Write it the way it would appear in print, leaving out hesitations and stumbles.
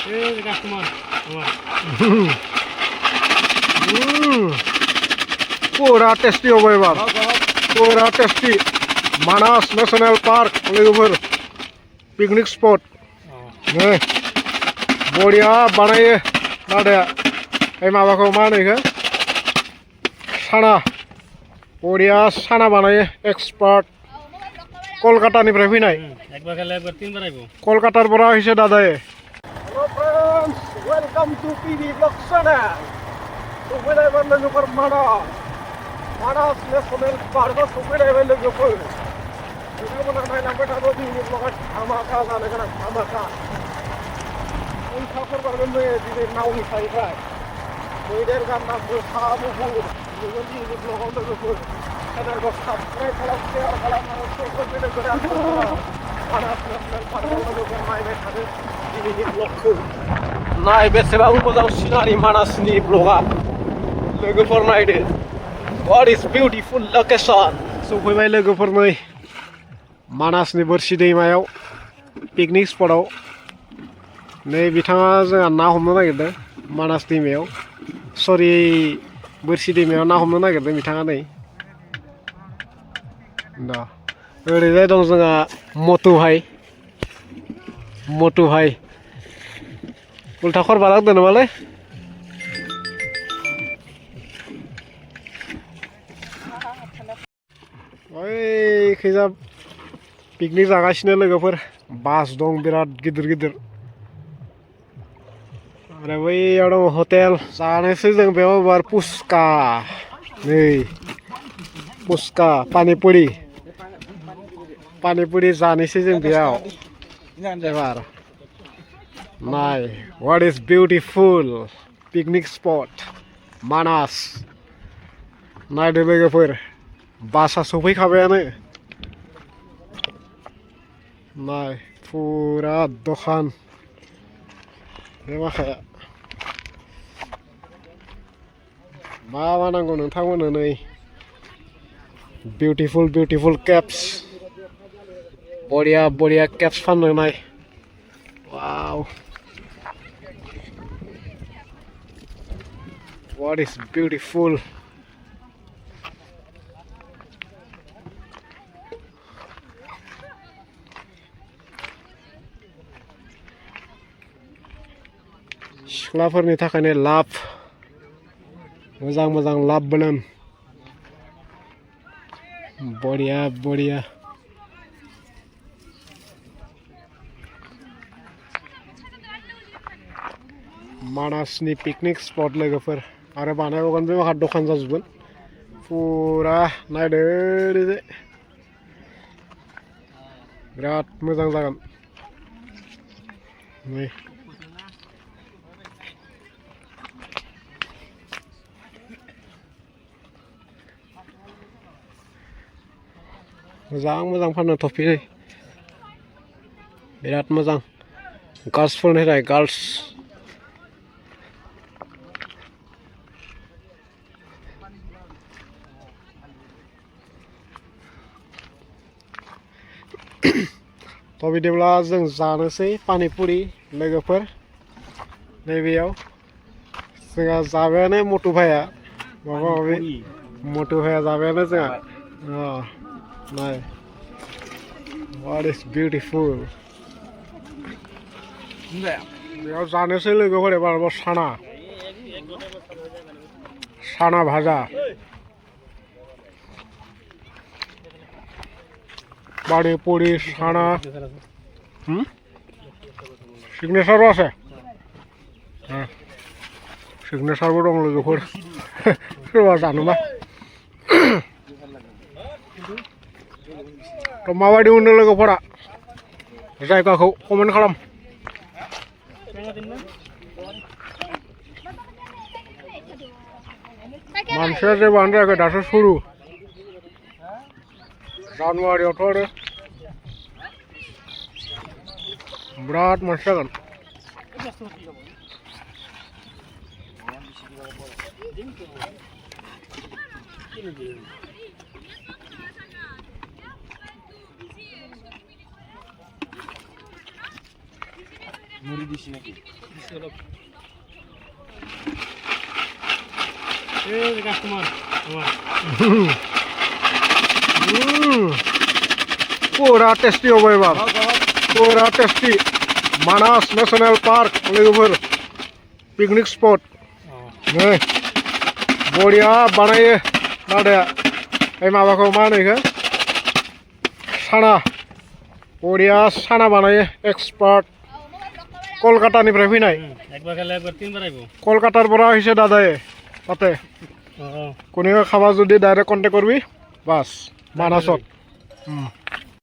এই কাস্টমার আমার पूरा टेस्टी हो गए बार पूरा टेस्टी मानस नेशनल पार्क लोगोफोर पिकनिक स्पॉट बढ़िया बानायो दादाया ओइ माबाखौ मा होनो इखो साना बढ़िया साना बानायो एक्सपार्ट कलकातानिफ्राय फैनाय একবার খেলে একবার তিনবার আইবো कलकातार পৰা আহিছে দাদায়ে hello friends welcome to PV blog channel सफैलायबाय लोगोफोर मानास नेशनल पार्कआव सफैलायबाय लोगोफोर नोंथांमोना नायलांबाय थागौ दिनैनि ब्लगआ धामाका जानो गोनां धामाका उल्थाफोर बारगोन जोङो दिनै नावनि सानिफ्राय मैदेर गान्दा मोसा मुफुर नुगोन दिनैनि ब्लगआव लोगोफोर चेनेलखौ साबस्क्राइब खालाम शेयार खालाम आरो सफैनो गोनां मानास नेशनल पार्कआव लोगोफोर नायबाय थादो दिनैनि ब्लगखौ नाय बेसेबां मोजां सिनारि मानासनि ब्लगआ लोगोफोर नायदो What is beautiful location सफैबाय लोगोफोर नै मानासनि बोरसि दैमायाव पिकनिक स्पटआव नै बिथाङा जोंहा ना हमनो नागिरदों मानास दैमायाव सरि बोरसि दैमायाव ना हमनो नागिरदों बिथाङा नै दा ओरैजाय दं जोंहा मटु भाई उल्था खर बालांदों नामालै ओइखैजा पिकनिक जागासिनो लोगोफोर बास दं बिराद गिदिर गिदिर आरो बैयाव दं हटेल जानोसै जों बेयाव एबार पुचका नै पुचका पानिपुरि जानोसै जों बेयाव एबार नाय what is beautiful picnic spot मानास नायदो लोगोफोर बासा सफैखाबायानो नाय फुरा दखान बे माखाया मा नांगौ नोंथांमोननो नै बिउटिफुल केप्स बरिया केप्स फाननो नाय वाव व्हाट इज बिउटिफुल सिख्लाफोरनि थाखायनो लाभ मोजां लाभ बेलुन बरिया मानासनि पिकनिक स्पट लोगोफोर आरो बानायबावगोन बे माखा दखान जाजोबगोन फुरा नायदो ओरैजाय बिराद मोजां जागोन नै मोजां फाननो टफि बिराद मोजां गार्ल्सफोरनि थाखाय गार्ल्स तो बिदिब्ला जों जानोसै पानिपुरि लोगोफोर नैबेयाव जोंहा जाबायानो मटु भाइया माबा माबि मटु भाइया जाबायानो जोंहा नाय व्हाट इज बिउटिफुल बेयाव जानोसै लोगोफोर एबार साना भाजा पानिपुरि साना सिगनेचारबो আছে सिगनेचारबो दं लोगोफोर सोरबा जानोबा तो माबायदि मोनदों लोगोफोरा जायगाखौ कमेन्ट खालाम मानसिया जेबोआनो जायाखै दासो सुरु जानुवारियावथ' आरो बिराद मानसि जागोन মুড়ি দিছি নাকি এই কাস্টমার আমার पूरा टेस्टी हो गए बाप पूरा टेस्टी मानस नेशनल पार्क लेवर पिकनिक स्पॉट नहीं बढ़िया बनाए दादा ये माबा को माने के साना बढ़िया साना बनाए एक्सपार्ट कलकाता निफ्राय फैनाय একবার খেলে একবার তিনবার আইব कलकातार পৰা আহিছে দাদায়ে তাতে কোনেও খাবা যদি ডাইৰেক্ট কন্টেক্ট কৰবি বাস মানসত